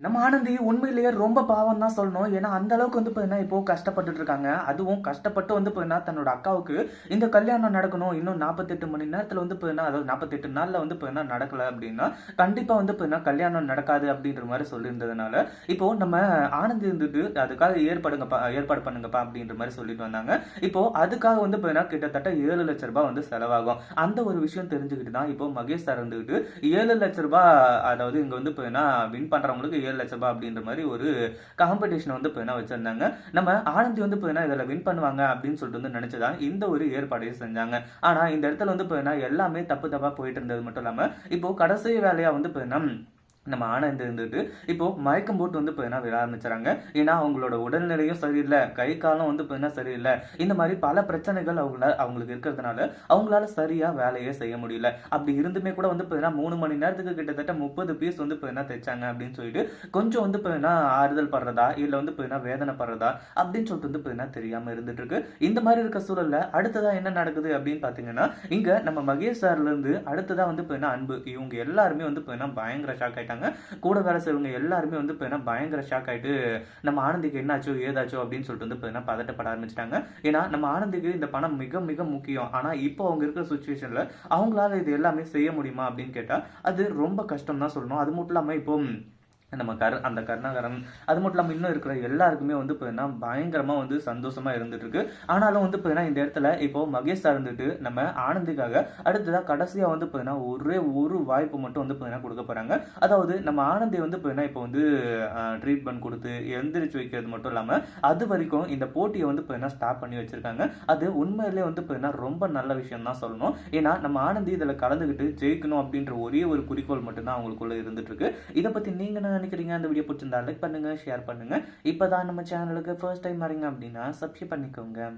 நம்ம ஆனந்தி உண்மையிலேயே ரொம்ப பாவம் தான் சொல்லணும். ஏன்னா அந்த அளவுக்கு பார்த்தீங்கன்னா இப்போ கஷ்டப்பட்டுட்டு இருக்காங்க. அதுவும் கஷ்டப்பட்டு பார்த்தீங்கன்னா தன்னோட அக்காவுக்கு இந்த கல்யாணம் நடக்கணும். இன்னும் 48 மணி நேரத்துல பார்த்தீங்கன்னா அதாவது 48 நாள்ல பார்த்தீங்கன்னா நடக்கல அப்படின்னா கண்டிப்பா பார்த்தீங்கன்னா கல்யாணம் நடக்காது அப்படின்ற மாதிரி சொல்லியிருந்ததுனால இப்போ நம்ம ஆனந்தி அதுக்காக ஏற்பாடு பண்ணுங்கப்பா அப்படின்ற மாதிரி சொல்லிட்டு வந்தாங்க. இப்போ அதுக்காக பார்த்தீங்கன்னா கிட்டத்தட்ட 7 லட்ச ரூபாய் செலவாகும். அந்த ஒரு விஷயம் தெரிஞ்சுக்கிட்டு தான் இப்போ மகேஷ் சார் 7 லட்ச ரூபாய் அதாவது இங்க பார்த்தீங்கன்னா வின் பண்றவங்களுக்கு 7 லட்ச ரூபாய் அப்படின்ற மாதிரி ஒரு காம்படிஷன் வச்சிருந்தாங்க. நம்ம ஆனந்தி இதுல வின் பண்ணுவாங்க அப்படின்னு சொல்லிட்டு நினைச்சுதான் இந்த ஒரு ஏற்பாடையும் செஞ்சாங்க. ஆனா இந்த இடத்துல எல்லாமே தப்பு தப்பா போயிட்டு இருந்தது மட்டும் இல்லாம இப்போ கடைசி வேலையா நம்ம ஆனந்த் இப்போ மயக்கம் போட்டு விழ ஆரம்பிச்சுறாங்க. ஏன்னா அவங்களோட உடல்நிலையும் சரியில்லை, கை காலம் சரியில்லை. இந்த மாதிரி பல பிரச்சனைகள் அவங்களுக்கு இருக்கிறதுனால அவங்களால சரியா வேலையே செய்ய முடியல. அப்படி இருந்துமே கூட 3 மணி நேரத்துக்கு கிட்டத்தட்ட 30 பீஸ் தைச்சாங்க அப்படின்னு சொல்லிட்டு கொஞ்சம் ஆறுதல் படுறதா இல்ல வேதனைப்படுறதா அப்படின்னு சொல்லிட்டு தெரியாம இருந்துட்டு இருக்கு. இந்த மாதிரி இருக்க சூழல்ல அடுத்ததா என்ன நடக்குது அப்படின்னு பாத்தீங்கன்னா இங்க நம்ம மகேஷ் சார்ல இருந்து அடுத்ததா அன்பு இவங்க எல்லாருமே பயங்கர ஷாக் ஆயிட்டாங்க. கூட வேலை செய்வங்க எல்லாருமே பயங்கர ஷாக் ஆயிட்டு நம்ம ஆனந்திக்கு என்னாச்சோ ஏதாச்சோ அப்படின்னு சொல்லிட்டு பதட்டப்பட ஆரம்பிச்சிட்டாங்க. ஏன்னா நம்ம ஆனந்திக்கு இந்த பணம் மிக மிக முக்கியம். ஆனா இப்போ அவங்க இருக்கிற சுச்சுவேஷன்ல அவங்களால இது எல்லாமே செய்ய முடியுமா அப்படின்னு கேட்டா அது ரொம்ப கஷ்டம் தான் சொல்லணும். அது மட்டும் இல்லாம இப்போ நம்ம அந்த கருணாகரன் அது மட்டும் இல்லாமல் இன்னும் இருக்கிற எல்லாருக்குமே பயங்கரமா சந்தோஷமா இருந்துட்டு இருக்கு. ஆனாலும் இந்த இடத்துல இப்போ மகேஷ் சார் நம்ம ஆனந்திக்காக அடுத்ததா கடைசியா ஒரே ஒரு வாய்ப்பு மட்டும் கொடுக்க போறாங்க. அதாவது நம்ம ஆனந்தி இப்போ ட்ரீட்மெண்ட் கொடுத்து எந்திரிச்சு வைக்கிறது மட்டும் இல்லாம அது வரைக்கும் இந்த போட்டியை ஸ்டாப் பண்ணி வச்சிருக்காங்க. அது உண்மையிலே ரொம்ப நல்ல விஷயம் தான் சொல்லணும். ஏன்னா நம்ம ஆனந்தி இதுல கலந்துகிட்டு ஜெயிக்கணும் அப்படின்ற ஒரே ஒரு குறிக்கோள் மட்டும்தான் அவங்களுக்குள்ள இருந்துட்டு இருக்கு. இதை பத்தி நீங்க நினைக்கிறீங்க? அந்த வீடியோ பிடிச்சிருந்தா லைக் பண்ணுங்க, ஷேர் பண்ணுங்க. இப்பதான் நம்ம சேனலுக்கு ஃபர்ஸ்ட் டைம் வரீங்க அப்படின்னா சப்ஸ்கிரைப் பண்ணிக்கோங்க.